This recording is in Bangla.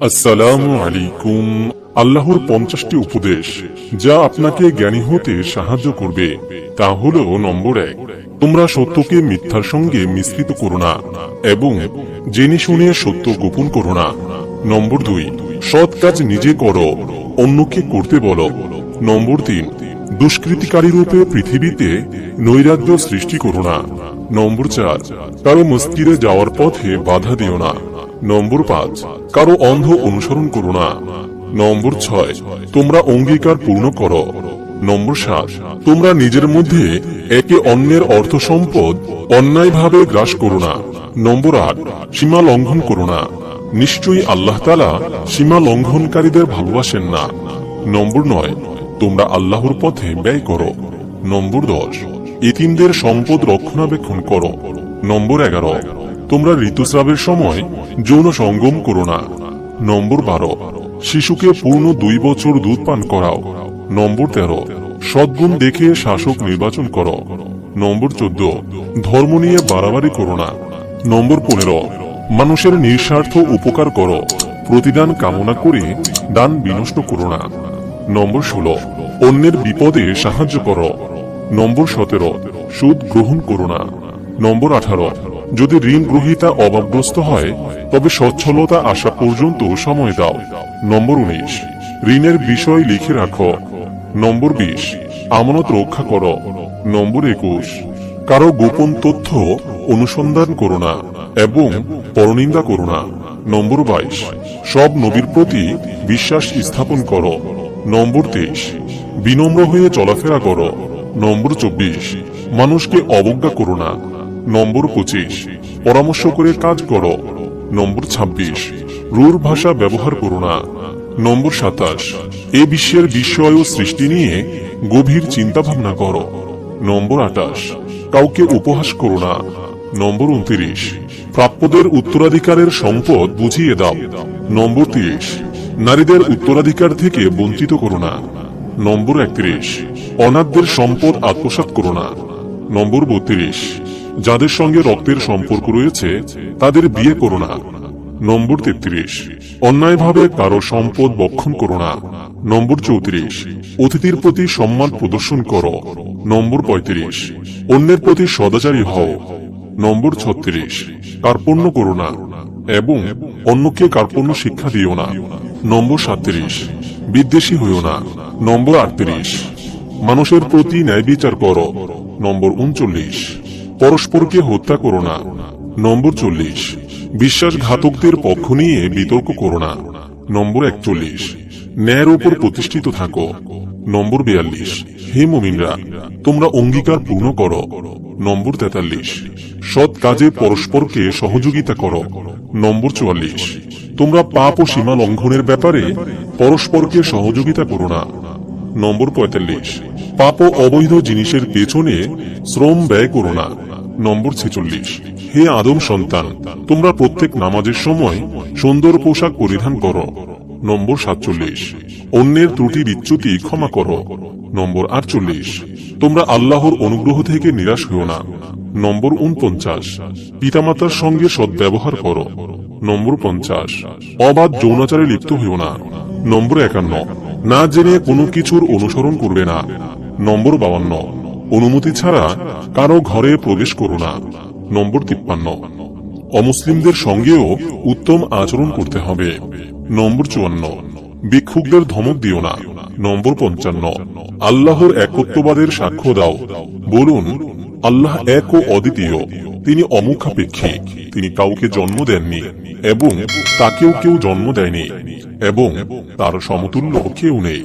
আসসালামু আলাইকুম। আল্লাহর 50টি উপদেশ যা আপনাকে জ্ঞানী হতে সাহায্য করবে, তা হলো নম্বর 1, তোমরা সত্যকে মিথ্যার সঙ্গে মিশ্রিত করো না এবং জেনে শুনে সত্য গোপন করো না। নম্বর 2, সৎ কাজ নিজে করো, অন্যকে করতে বলো। নম্বর 3, দুষ্কৃতিকারী রূপে পৃথিবীতে নৈরাজ্য সৃষ্টি করো না। নম্বর 4, কারো মসজিদে যাওয়ার পথে বাধা দিও না। নম্বর 5, কারো অন্ধ অনুসরণ করো না। নম্বর 6, তোমরা অঙ্গীকার পূর্ণ করো। নম্বর 7, তোমরা নিজের মধ্যে একে অন্যের অর্থ সম্পদ অন্যায়ভাবে গ্রাস করো না। নম্বর 8, সীমা লঙ্ঘন করো না, নিশ্চয়ই আল্লাহ তাআলা সীমা লঙ্ঘনকারীদের ভালোবাসেন না। নম্বর 9, তোমরা আল্লাহর পথে ব্যয় করো। নম্বর 10, এতিমদের সম্পদ রক্ষণাবেক্ষণ করো। নম্বর 11, তোমরা ঋতুস্রাবের সময় যৌন সঙ্গম করো না। নম্বর 12, শিশুকে পূর্ণ 2 বছর দুধ পান করাও। নম্বর 13, সদ্গুণ দেখে শাসক নির্বাচন করো। নম্বর 14, ধর্ম নিয়ে বাড়াবাড়ি করো না। নম্বর 15, মানুষের নিঃস্বার্থ উপকার করো, প্রতিদান কামনা করে দান বিনষ্ট করো না। নম্বর 16, অন্যের বিপদে সাহায্য করো। নম্বর 17, সুদ গ্রহণ করো না। নম্বর 18, যদি ঋণ গ্রহীতা অভাবগ্রস্ত হয় তবে সচ্ছলতা আসা পর্যন্ত সময় দাও। নম্বর 19, ঋণের বিষয় লিখে রাখো। নম্বর 20, আমানত রক্ষা করো। নম্বর 21, কারো গোপন তথ্য অনুসন্ধান করো না এবং পরনিন্দা করো না। নম্বর 22, সব নবীর প্রতি বিশ্বাস স্থাপন করো। নম্বর 23, বিনম্র হয়ে চলাফেরা করো। নম্বর 24, মানুষকে অবজ্ঞা করো না। নম্বর 25, পরামর্শ করে কাজ করো। নম্বর 26, রূঢ় ভাষা ব্যবহার করো না। নম্বর 27, এ বিশ্বের বিস্ময় ও সৃষ্টি নিয়ে গভীর চিন্তা ভাবনা করো। নম্বর 28, কাউকে উপহাস করো না। নম্বর 29, প্রাপ্যদের উত্তরাধিকারের সম্পদ বুঝিয়ে দাও। নম্বর 30, নারীদের উত্তরাধিকার থেকে বঞ্চিত করো না। নম্বর 31, অনাথদের সম্পদ আত্মসাৎ করো না। নম্বর 32, যাদের সঙ্গে রক্তের সম্পর্ক রয়েছে তাদের বিয়ে করো না। নম্বর 33, অন্যায়ভাবে কারো সম্পদ বক্ষণ করো না। নম্বর 34, অতিথির প্রতি সম্মান প্রদর্শন করো। নম্বর 35, অন্যের প্রতি সদাচারী হও। নম্বর 36, কার্পণ্য করো না এবং অন্যকে কার্পণ্য শিক্ষা দিও না। নম্বর 37, বিদ্বেষী হইও না। নম্বর 38, মানুষের প্রতি ন্যায় বিচার করো। নম্বর 39, পরস্পরকে হত্যা করো না। নম্বর 40, বিশ্বাসঘাতকদের পক্ষ নিয়ে বিতর্ক করো না। নম্বর 41, ন্যায়ের উপর প্রতিষ্ঠিত থাকো। নম্বর 42, হে মুমিনরা, তোমরা অঙ্গীকার পূর্ণ করো। নম্বর 43, সৎ কাজে পরস্পরকে সহযোগিতা করো। নম্বর 44, তোমরা পাপ ও সীমা লঙ্ঘনের ব্যাপারে পরস্পরকে সহযোগিতা করো না। নম্বর 45, পাপ ও অবৈধ জিনিসের পেছনে শ্রম ব্যয় করো না। নম্বর 46, হে আদম সন্তান, তোমরা প্রত্যেক নামাজের সময় সুন্দর পোশাক পরিধান করো। নম্বর 47, অন্যের ত্রুটি বিচ্যুতি ক্ষমা করো। নম্বর 48, তোমরা আল্লাহর অনুগ্রহ থেকে নিরাশ হও না। নম্বর 49, পিতামাতার সঙ্গে সদ্ব্যবহার করো। নম্বর 50, অবাধ যৌনাচারে লিপ্ত হইও না। নম্বর 51, না জেনে কোনো কিছুর অনুসরণ করবে না। নম্বর 52, অনুমতি ছাড়া কারো ঘরে প্রবেশ করো না। নম্বর 53, অমুসলিমদের সঙ্গেও উত্তম আচরণ করতে হবে। নম্বর 54, ভিক্ষুকদের ধমক দিও না। নম্বর 55, আল্লাহর একত্ববাদের সাক্ষ্য দাও। বলুন, আল্লাহ এক ও অদ্বিতীয়, তিনি অমুখাপেক্ষী, তিনি কাউকে জন্ম দেননি এবং তাকেও কেউ জন্ম দেয়নি এবং তার সমতুল্য কেউ নেই।